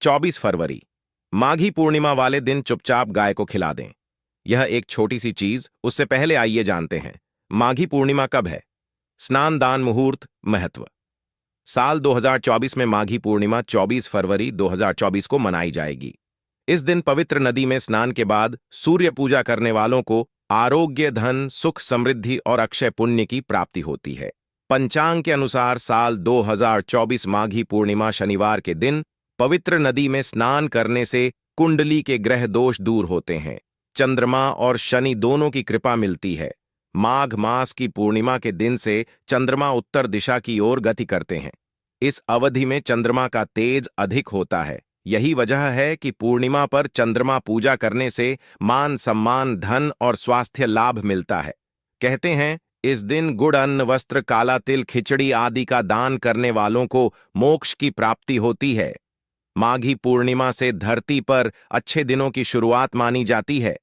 24 फरवरी, माघी पूर्णिमा वाले दिन चुपचाप गाय को खिला दें। यह एक छोटी सी चीज, उससे पहले आइए जानते हैं माघी पूर्णिमा कब है। स्नान दान मुहूर्त महत्व। साल 2024 में माघी पूर्णिमा 24 फरवरी 2024 को मनाई जाएगी। इस दिन पवित्र नदी में स्नान के बाद सूर्य पूजा करने वालों को आरोग्य, धन, सुख, समृद्धि और अक्षय पुण्य की प्राप्ति होती है। पंचांग के अनुसार साल 2024 माघी पूर्णिमा शनिवार के दिन पवित्र नदी में स्नान करने से कुंडली के ग्रह दोष दूर होते हैं। चंद्रमा और शनि दोनों की कृपा मिलती है। माघ मास की पूर्णिमा के दिन से चंद्रमा उत्तर दिशा की ओर गति करते हैं। इस अवधि में चंद्रमा का तेज अधिक होता है। यही वजह है कि पूर्णिमा पर चंद्रमा पूजा करने से मान सम्मान, धन और स्वास्थ्य लाभ मिलता है। कहते हैं इस दिन गुड़, अन्न, वस्त्र, काला तिल, खिचड़ी आदि का दान करने वालों को मोक्ष की प्राप्ति होती है। माघी पूर्णिमा से धरती पर अच्छे दिनों की शुरुआत मानी जाती है।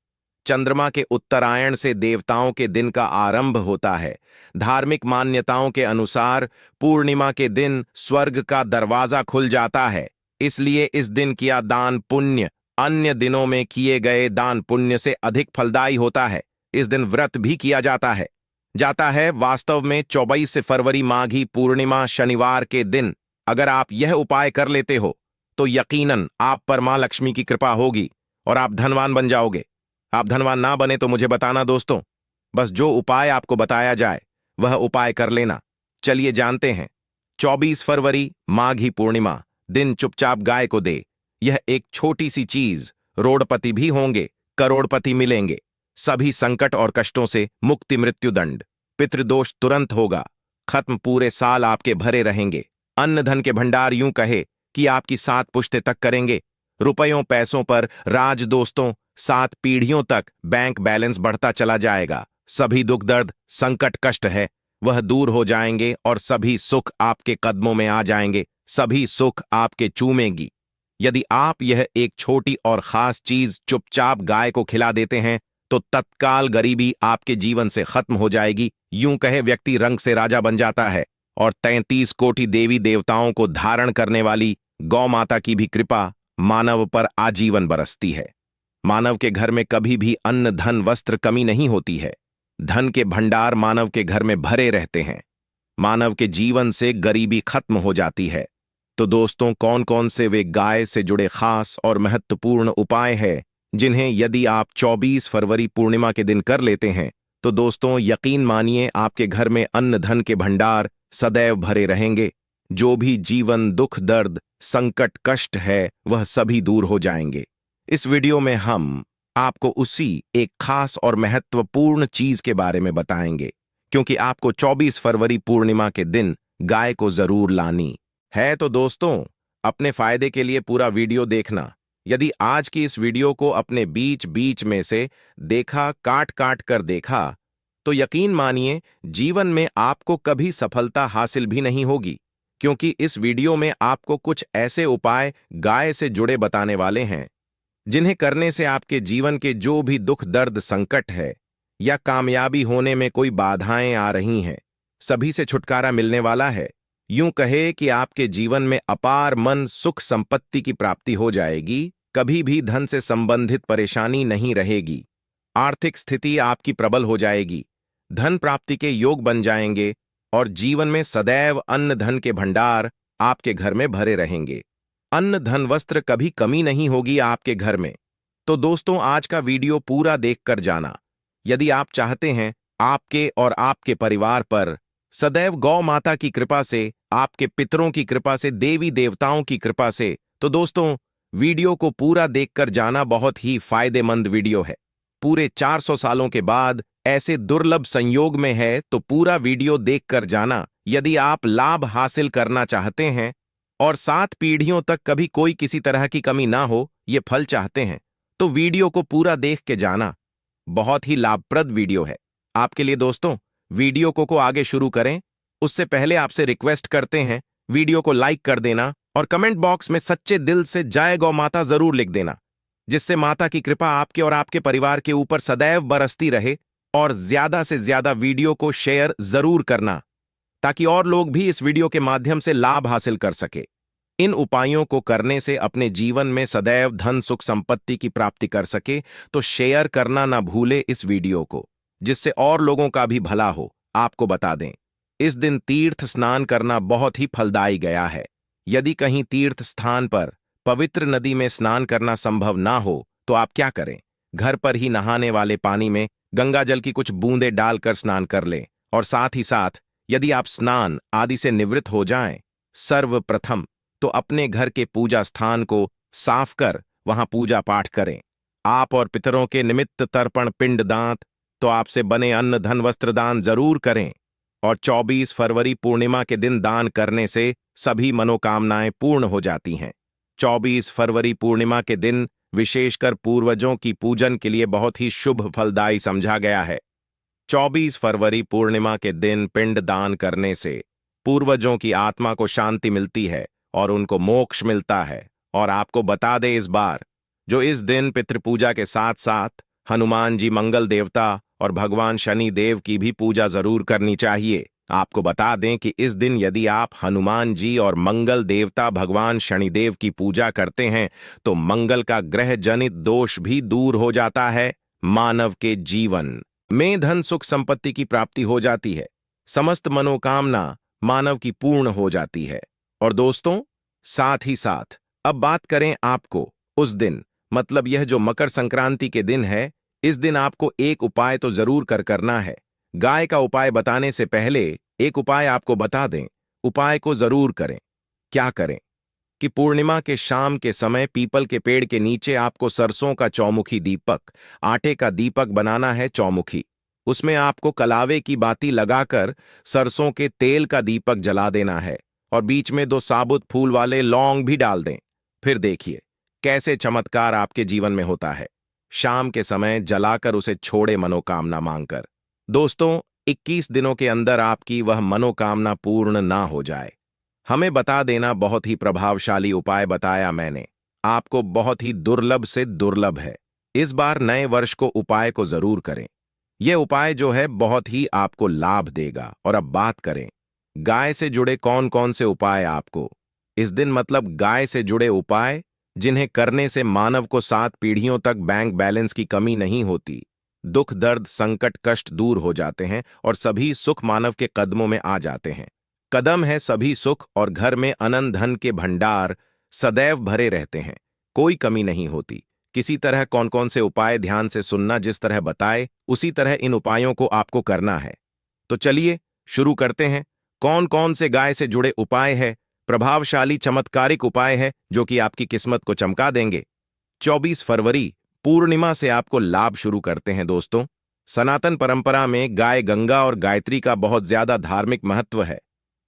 चंद्रमा के उत्तरायण से देवताओं के दिन का आरंभ होता है। धार्मिक मान्यताओं के अनुसार पूर्णिमा के दिन स्वर्ग का दरवाजा खुल जाता है। इसलिए इस दिन किया दान पुण्य अन्य दिनों में किए गए दान पुण्य से अधिक फलदायी होता है। इस दिन व्रत भी किया जाता है। वास्तव में 24 फरवरी माघी पूर्णिमा शनिवार के दिन अगर आप यह उपाय कर लेते हो तो यकीनन आप पर मां लक्ष्मी की कृपा होगी और आप धनवान बन जाओगे। आप धनवान ना बने तो मुझे बताना दोस्तों। बस जो उपाय आपको बताया जाए वह उपाय कर लेना। चलिए जानते हैं। 24 फरवरी माघी पूर्णिमा दिन चुपचाप गाय को दे। यह एक छोटी सी चीज, रोड़पति भी होंगे, करोड़पति मिलेंगे। सभी संकट और कष्टों से मुक्ति, मृत्युदंड, पितृदोष तुरंत होगा खत्म। पूरे साल आपके भरे रहेंगे। अन्न धन के भंडार यूं कहे कि आपकी 7 पुश्ते तक करेंगे। रुपयों पैसों पर राज दोस्तों, 7 पीढ़ियों तक बैंक बैलेंस बढ़ता चला जाएगा। सभी दुख दर्द संकट कष्ट है वह दूर हो जाएंगे और सभी सुख आपके कदमों में आ जाएंगे। सभी सुख आपके चूमेंगी। यदि आप यह एक छोटी और खास चीज चुपचाप गाय को खिला देते हैं तो तत्काल गरीबी आपके जीवन से खत्म हो जाएगी। यूं कहे व्यक्ति रंग से राजा बन जाता है और 33 कोटि देवी देवताओं को धारण करने वाली गौ माता की भी कृपा मानव पर आजीवन बरसती है। मानव के घर में कभी भी अन्न, धन, वस्त्र कमी नहीं होती है। धन के भंडार मानव के घर में भरे रहते हैं। मानव के जीवन से गरीबी खत्म हो जाती है। तो दोस्तों, कौन कौन से वे गाय से जुड़े खास और महत्वपूर्ण उपाय हैं जिन्हें यदि आप 24 फरवरी पूर्णिमा के दिन कर लेते हैं तो दोस्तों यकीन मानिए आपके घर में अन्न धन के भंडार सदैव भरे रहेंगे। जो भी जीवन दुख दर्द संकट कष्ट है वह सभी दूर हो जाएंगे। इस वीडियो में हम आपको उसी एक खास और महत्वपूर्ण चीज के बारे में बताएंगे, क्योंकि आपको 24 फरवरी पूर्णिमा के दिन गाय को जरूर लानी है। तो दोस्तों, अपने फायदे के लिए पूरा वीडियो देखना। यदि आज की इस वीडियो को अपने बीच बीच में से देखा, काट काट कर देखा, तो यकीन मानिए जीवन में आपको कभी सफलता हासिल भी नहीं होगी, क्योंकि इस वीडियो में आपको कुछ ऐसे उपाय गाय से जुड़े बताने वाले हैं जिन्हें करने से आपके जीवन के जो भी दुख दर्द संकट है या कामयाबी होने में कोई बाधाएं आ रही हैं, सभी से छुटकारा मिलने वाला है। यूं कहे कि आपके जीवन में अपार मन, सुख, संपत्ति की प्राप्ति हो जाएगी। कभी भी धन से संबंधित परेशानी नहीं रहेगी। आर्थिक स्थिति आपकी प्रबल हो जाएगी। धन प्राप्ति के योग बन जाएंगे और जीवन में सदैव अन्न धन के भंडार आपके घर में भरे रहेंगे। अन्न धन वस्त्र कभी कमी नहीं होगी आपके घर में। तो दोस्तों, आज का वीडियो पूरा देखकर जाना। यदि आप चाहते हैं आपके और आपके परिवार पर सदैव गौ माता की कृपा से, आपके पितरों की कृपा से, देवी देवताओं की कृपा से, तो दोस्तों वीडियो को पूरा देखकर जाना। बहुत ही फायदेमंद वीडियो है। पूरे 400 सालों के बाद ऐसे दुर्लभ संयोग में है तो पूरा वीडियो देखकर जाना। यदि आप लाभ हासिल करना चाहते हैं और 7 पीढ़ियों तक कभी कोई किसी तरह की कमी ना हो, ये फल चाहते हैं, तो वीडियो को पूरा देख के जाना। बहुत ही लाभप्रद वीडियो है आपके लिए। दोस्तों, वीडियो को आगे शुरू करें उससे पहले आपसे रिक्वेस्ट करते हैं वीडियो को लाइक कर देना और कमेंट बॉक्स में सच्चे दिल से जय गौ माता जरूर लिख देना, जिससे माता की कृपा आपके और आपके परिवार के ऊपर सदैव बरसती रहे। और ज्यादा से ज्यादा वीडियो को शेयर जरूर करना ताकि और लोग भी इस वीडियो के माध्यम से लाभ हासिल कर सके। इन उपायों को करने से अपने जीवन में सदैव धन सुख संपत्ति की प्राप्ति कर सके तो शेयर करना ना भूले इस वीडियो को, जिससे और लोगों का भी भला हो। आपको बता दें, इस दिन तीर्थ स्नान करना बहुत ही फलदायी गया है। यदि कहीं तीर्थ स्थान पर पवित्र नदी में स्नान करना संभव ना हो तो आप क्या करें, घर पर ही नहाने वाले पानी में गंगा जल की कुछ बूंदें डालकर स्नान कर लें। और साथ ही साथ यदि आप स्नान आदि से निवृत्त हो जाएं, सर्वप्रथम तो अपने घर के पूजा स्थान को साफ कर वहां पूजा पाठ करें। आप और पितरों के निमित्त तर्पण पिंड दांत तो आपसे बने अन्न धन वस्त्र दान जरूर करें। और 24 फरवरी पूर्णिमा के दिन दान करने से सभी मनोकामनाएं पूर्ण हो जाती हैं। 24 फरवरी पूर्णिमा के दिन विशेषकर पूर्वजों की पूजन के लिए बहुत ही शुभ फलदायी समझा गया है। 24 फरवरी पूर्णिमा के दिन पिंड दान करने से पूर्वजों की आत्मा को शांति मिलती है और उनको मोक्ष मिलता है। और आपको बता दें इस बार, जो इस दिन पितृपूजा के साथ साथ हनुमान जी मंगल देवता और भगवान शनि देव की भी पूजा जरूर करनी चाहिए। आपको बता दें कि इस दिन यदि आप हनुमान जी और मंगल देवता भगवान शनिदेव की पूजा करते हैं तो मंगल का ग्रह जनित दोष भी दूर हो जाता है। मानव के जीवन में धन सुख संपत्ति की प्राप्ति हो जाती है। समस्त मनोकामना मानव की पूर्ण हो जाती है। और दोस्तों, साथ ही साथ अब बात करें आपको उस दिन, मतलब यह जो मकर संक्रांति के दिन है, इस दिन आपको एक उपाय तो जरूर करना है। गाय का उपाय बताने से पहले एक उपाय आपको बता दें, उपाय को जरूर करें। क्या करें कि पूर्णिमा के शाम के समय पीपल के पेड़ के नीचे आपको सरसों का चौमुखी दीपक, आटे का दीपक बनाना है चौमुखी। उसमें आपको कलावे की बाती लगाकर सरसों के तेल का दीपक जला देना है और बीच में 2 साबुत फूल वाले लौंग भी डाल दें। फिर देखिए कैसे चमत्कार आपके जीवन में होता है। शाम के समय जलाकर उसे छोड़े मनोकामना मांगकर। दोस्तों, 21 दिनों के अंदर आपकी वह मनोकामना पूर्ण ना हो जाए। हमें बता देना, बहुत ही प्रभावशाली उपाय बताया मैंने आपको, बहुत ही दुर्लभ से दुर्लभ है। इस बार नए वर्ष को उपाय को जरूर करें। यह उपाय जो है बहुत ही आपको लाभ देगा। और अब बात करें गाय से जुड़े कौन कौन से उपाय आपको इस दिन, मतलब गाय से जुड़े उपाय जिन्हें करने से मानव को 7 पीढ़ियों तक बैंक बैलेंस की कमी नहीं होती, दुख दर्द संकट कष्ट दूर हो जाते हैं और सभी सुख मानव के कदमों में आ जाते हैं। कदम है सभी सुख और घर में अनंत धन के भंडार सदैव भरे रहते हैं, कोई कमी नहीं होती। किसी तरह कौन कौन से उपाय ध्यान से सुनना, जिस तरह बताए उसी तरह इन उपायों को आपको करना है। तो चलिए शुरू करते हैं। कौन कौन से गाय से जुड़े उपाय है, प्रभावशाली चमत्कारिक उपाय है जो कि आपकी किस्मत को चमका देंगे। 24 फरवरी पूर्णिमा से आपको लाभ शुरू करते हैं। दोस्तों, सनातन परंपरा में गाय गंगा और गायत्री का बहुत ज्यादा धार्मिक महत्व है।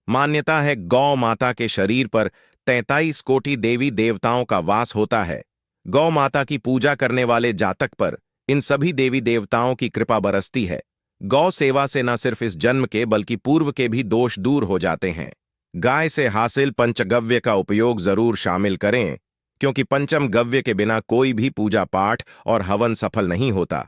मान्यता है गौ माता के शरीर पर 33 कोटि देवी देवताओं का वास होता है। गौ माता की पूजा करने वाले जातक पर इन सभी देवी देवताओं की कृपा बरसती है। गौ सेवा से न सिर्फ इस जन्म के बल्कि पूर्व के भी दोष दूर हो जाते हैं। गाय से हासिल पंचगव्य का उपयोग जरूर शामिल करें, क्योंकि पंचम गव्य के बिना कोई भी पूजा पाठ और हवन सफल नहीं होता।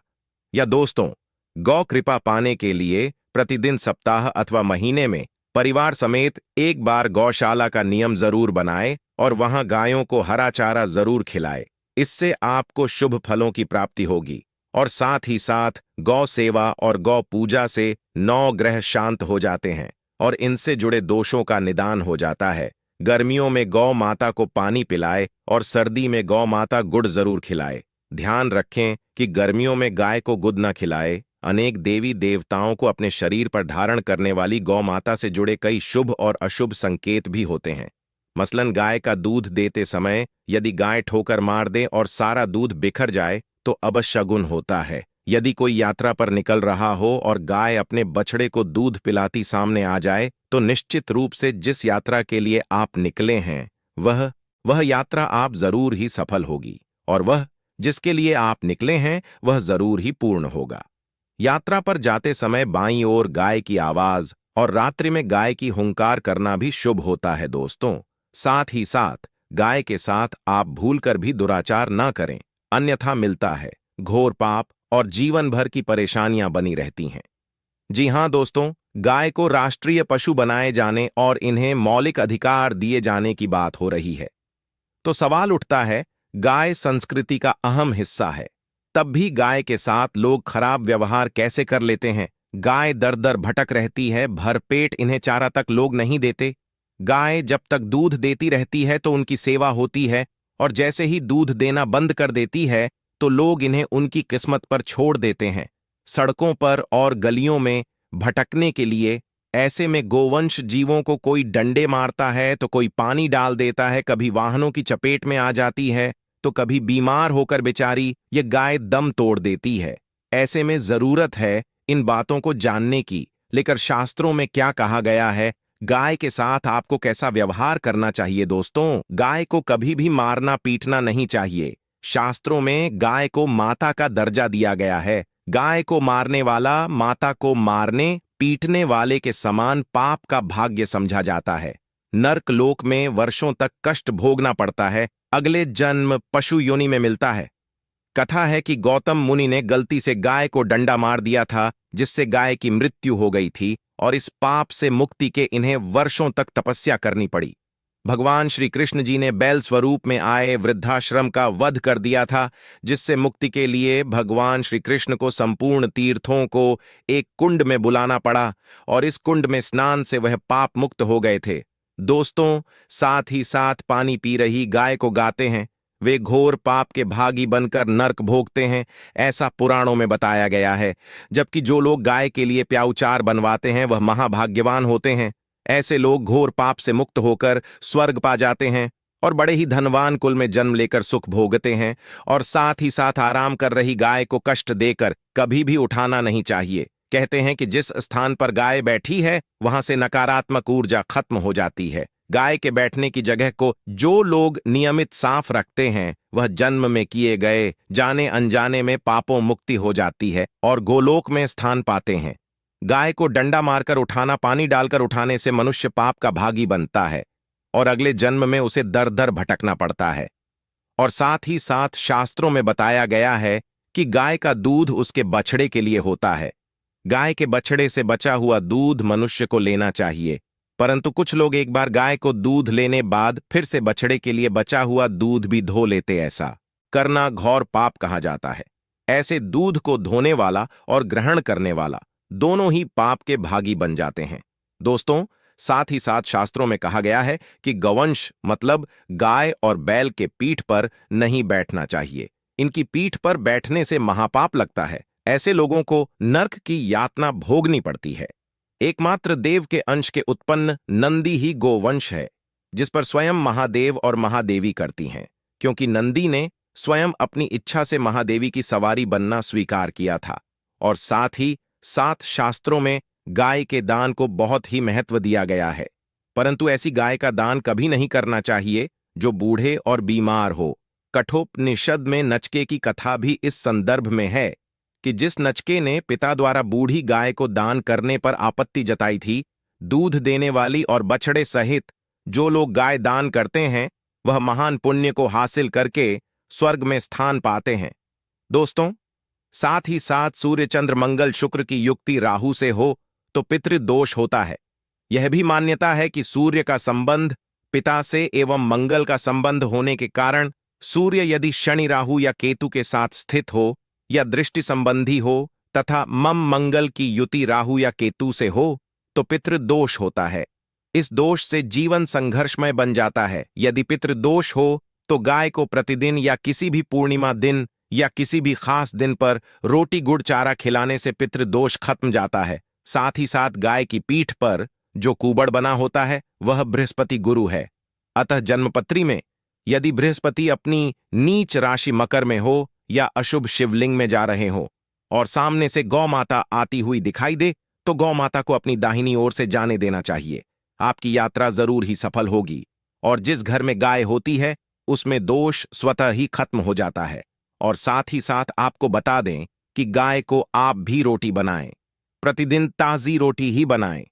या दोस्तों, गौ कृपा पाने के लिए प्रतिदिन सप्ताह अथवा महीने में परिवार समेत एक बार गौशाला का नियम जरूर बनाए और वहां गायों को हरा चारा जरूर खिलाए। इससे आपको शुभ फलों की प्राप्ति होगी। और साथ ही साथ गौ सेवा और गौ पूजा से 9 ग्रह शांत हो जाते हैं और इनसे जुड़े दोषों का निदान हो जाता है। गर्मियों में गौ माता को पानी पिलाए और सर्दी में गौ माता गुड़ जरूर खिलाए। ध्यान रखें कि गर्मियों में गाय को गुड़ न खिलाए। अनेक देवी देवताओं को अपने शरीर पर धारण करने वाली गौ माता से जुड़े कई शुभ और अशुभ संकेत भी होते हैं। मसलन गाय का दूध देते समय यदि गाय ठोकर मार दे और सारा दूध बिखर जाए तो अपशगुन होता है। यदि कोई यात्रा पर निकल रहा हो और गाय अपने बछड़े को दूध पिलाती सामने आ जाए तो निश्चित रूप से जिस यात्रा के लिए आप निकले हैं वह यात्रा आप जरूर ही सफल होगी और वह जिसके लिए आप निकले हैं वह जरूर ही पूर्ण होगा। यात्रा पर जाते समय बाईं ओर गाय की आवाज और रात्रि में गाय की हुंकार करना भी शुभ होता है। दोस्तों, साथ ही साथ गाय के साथ आप भूलकर भी दुराचार ना करें, अन्यथा मिलता है घोर पाप और जीवन भर की परेशानियां बनी रहती हैं। जी हां दोस्तों, गाय को राष्ट्रीय पशु बनाए जाने और इन्हें मौलिक अधिकार दिए जाने की बात हो रही है। तो सवाल उठता है, गाय संस्कृति का अहम हिस्सा है, तब भी गाय के साथ लोग खराब व्यवहार कैसे कर लेते हैं? गाय दर दर भटक रहती है, भरपेट इन्हें चारा तक लोग नहीं देते। गाय जब तक दूध देती रहती है तो उनकी सेवा होती है, और जैसे ही दूध देना बंद कर देती है तो लोग इन्हें उनकी किस्मत पर छोड़ देते हैं, सड़कों पर और गलियों में भटकने के लिए। ऐसे में गोवंश जीवों को कोई डंडे मारता है तो कोई पानी डाल देता है, कभी वाहनों की चपेट में आ जाती है तो कभी बीमार होकर बेचारी ये गाय दम तोड़ देती है। ऐसे में जरूरत है इन बातों को जानने की, लेकर शास्त्रों में क्या कहा गया है, गाय के साथ आपको कैसा व्यवहार करना चाहिए। दोस्तों, गाय को कभी भी मारना पीटना नहीं चाहिए। शास्त्रों में गाय को माता का दर्जा दिया गया है। गाय को मारने वाला माता को मारने पीटने वाले के समान पाप का भाग्य समझा जाता है। नर्क लोक में वर्षों तक कष्ट भोगना पड़ता है, अगले जन्म पशु योनि में मिलता है। कथा है कि गौतम मुनि ने गलती से गाय को डंडा मार दिया था, जिससे गाय की मृत्यु हो गई थी, और इस पाप से मुक्ति के इन्हें वर्षों तक तपस्या करनी पड़ी। भगवान श्री कृष्ण जी ने बैल स्वरूप में आए वृद्धाश्रम का वध कर दिया था, जिससे मुक्ति के लिए भगवान श्री कृष्ण को संपूर्ण तीर्थों को एक कुंड में बुलाना पड़ा, और इस कुंड में स्नान से वह पाप मुक्त हो गए थे। दोस्तों, साथ ही साथ पानी पी रही गाय को गाते हैं, वे घोर पाप के भागी बनकर नर्क भोगते हैं, ऐसा पुराणों में बताया गया है। जबकि जो लोग गाय के लिए प्याऊचार बनवाते हैं वह महाभाग्यवान होते हैं। ऐसे लोग घोर पाप से मुक्त होकर स्वर्ग पा जाते हैं और बड़े ही धनवान कुल में जन्म लेकर सुख भोगते हैं। और साथ ही साथ आराम कर रही गाय को कष्ट देकर कभी भी उठाना नहीं चाहिए। कहते हैं कि जिस स्थान पर गाय बैठी है वहां से नकारात्मक ऊर्जा खत्म हो जाती है। गाय के बैठने की जगह को जो लोग नियमित साफ रखते हैं वह जन्म में किए गए जाने अनजाने में पापों मुक्ति हो जाती है और गोलोक में स्थान पाते हैं। गाय को डंडा मारकर उठाना, पानी डालकर उठाने से मनुष्य पाप का भागी बनता है और अगले जन्म में उसे दर दर भटकना पड़ता है। और साथ ही साथ शास्त्रों में बताया गया है कि गाय का दूध उसके बछड़े के लिए होता है। गाय के बछड़े से बचा हुआ दूध मनुष्य को लेना चाहिए, परंतु कुछ लोग एक बार गाय को दूध लेने बाद फिर से बछड़े के लिए बचा हुआ दूध भी धो लेते। ऐसा करना घोर पाप कहा जाता है। ऐसे दूध को धोने वाला और ग्रहण करने वाला दोनों ही पाप के भागी बन जाते हैं। दोस्तों, साथ ही साथ शास्त्रों में कहा गया है कि गौवंश मतलब गाय और बैल के पीठ पर नहीं बैठना चाहिए। इनकी पीठ पर बैठने से महापाप लगता है। ऐसे लोगों को नर्क की यातना भोगनी पड़ती है। एकमात्र देव के अंश के उत्पन्न नंदी ही गोवंश है, जिस पर स्वयं महादेव और महादेवी करती हैं, क्योंकि नंदी ने स्वयं अपनी इच्छा से महादेवी की सवारी बनना स्वीकार किया था। और साथ ही साथ शास्त्रों में गाय के दान को बहुत ही महत्व दिया गया है, परंतु ऐसी गाय का दान कभी नहीं करना चाहिए जो बूढ़े और बीमार हो। कठोपनिषद में नचके की कथा भी इस संदर्भ में है कि जिस नचके ने पिता द्वारा बूढ़ी गाय को दान करने पर आपत्ति जताई थी, दूध देने वाली और बछड़े सहित जो लोग गाय दान करते हैं वह महान पुण्य को हासिल करके स्वर्ग में स्थान पाते हैं। दोस्तों, साथ ही साथ सूर्य चंद्र मंगल शुक्र की युक्ति राहु से हो तो पितृदोष होता है। यह भी मान्यता है कि सूर्य का संबंध पिता से एवं मंगल का संबंध होने के कारण सूर्य यदि शनि राहु या केतु के साथ स्थित हो या दृष्टि संबंधी हो तथा मम मंगल की युति राहु या केतु से हो तो पितृदोष होता है। इस दोष से जीवन संघर्षमय बन जाता है। यदि पितृदोष हो तो गाय को प्रतिदिन या किसी भी पूर्णिमा दिन या किसी भी खास दिन पर रोटी गुड़ चारा खिलाने से पितृदोष खत्म जाता है। साथ ही साथ गाय की पीठ पर जो कुबड़ बना होता है वह बृहस्पति गुरु है। अतः जन्मपत्री में यदि बृहस्पति अपनी नीच राशि मकर में हो या अशुभ शिवलिंग में जा रहे हो और सामने से गौ माता आती हुई दिखाई दे तो गौ माता को अपनी दाहिनी ओर से जाने देना चाहिए। आपकी यात्रा जरूर ही सफल होगी। और जिस घर में गाय होती है उसमें दोष स्वतः ही खत्म हो जाता है। और साथ ही साथ आपको बता दें कि गाय को आप भी रोटी बनाएं, प्रतिदिन ताजी रोटी ही बनाएं।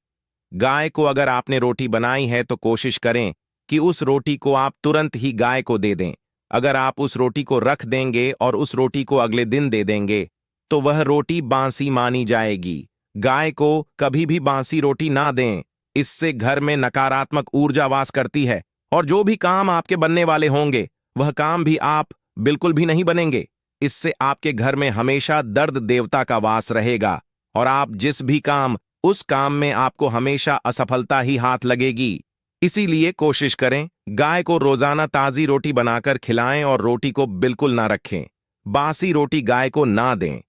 गाय को अगर आपने रोटी बनाई है तो कोशिश करें कि उस रोटी को आप तुरंत ही गाय को दे दें। अगर आप उस रोटी को रख देंगे और उस रोटी को अगले दिन दे देंगे तो वह रोटी बासी मानी जाएगी। गाय को कभी भी बासी रोटी ना दें। इससे घर में नकारात्मक ऊर्जा वास करती है और जो भी काम आपके बनने वाले होंगे वह काम भी आप बिल्कुल भी नहीं बनेंगे। इससे आपके घर में हमेशा दर्द देवता का वास रहेगा और आप जिस भी काम उस काम में आपको हमेशा असफलता ही हाथ लगेगी। इसीलिए कोशिश करें गाय को रोजाना ताजी रोटी बनाकर खिलाएं और रोटी को बिल्कुल ना रखें। बासी रोटी गाय को ना दें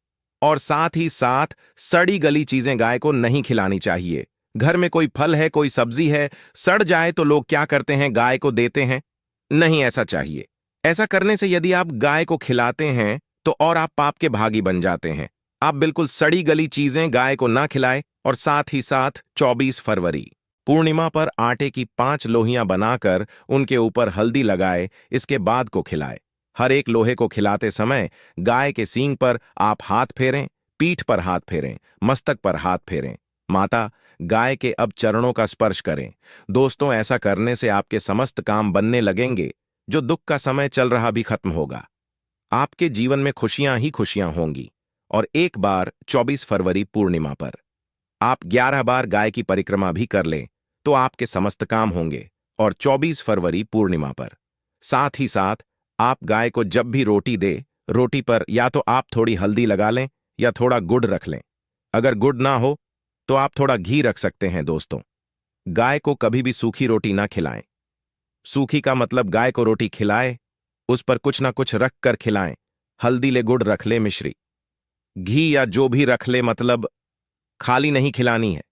और साथ ही साथ सड़ी गली चीजें गाय को नहीं खिलानी चाहिए। घर में कोई फल है, कोई सब्जी है, सड़ जाए तो लोग क्या करते हैं, गाय को देते हैं। नहीं ऐसा चाहिए। ऐसा करने से यदि आप गाय को खिलाते हैं तो और आप पाप के भागी बन जाते हैं। आप बिल्कुल सड़ी गली चीजें गाय को ना खिलाएं और साथ ही साथ 24 फरवरी पूर्णिमा पर आटे की 5 लोहियां बनाकर उनके ऊपर हल्दी लगाए, इसके बाद को खिलाए। हर एक लोहे को खिलाते समय गाय के सींग पर आप हाथ फेरें, पीठ पर हाथ फेरें, मस्तक पर हाथ फेरें। माता गाय के अब चरणों का स्पर्श करें। दोस्तों, ऐसा करने से आपके समस्त काम बनने लगेंगे। जो दुख का समय चल रहा भी खत्म होगा। आपके जीवन में खुशियां ही खुशियां होंगी। और एक बार 24 फरवरी पूर्णिमा पर आप 11 बार गाय की परिक्रमा भी कर लें तो आपके समस्त काम होंगे। और 24 फरवरी पूर्णिमा पर साथ ही साथ आप गाय को जब भी रोटी दे, रोटी पर या तो आप थोड़ी हल्दी लगा लें या थोड़ा गुड़ रख लें। अगर गुड़ ना हो तो आप थोड़ा घी रख सकते हैं। दोस्तों, गाय को कभी भी सूखी रोटी ना खिलाएं। सूखी का मतलब गाय को रोटी खिलाए, उस पर कुछ ना कुछ रख कर खिलाएं। हल्दी ले, गुड़ रख ले, मिश्री, घी या जो भी रख ले, मतलब खाली नहीं खिलानी है।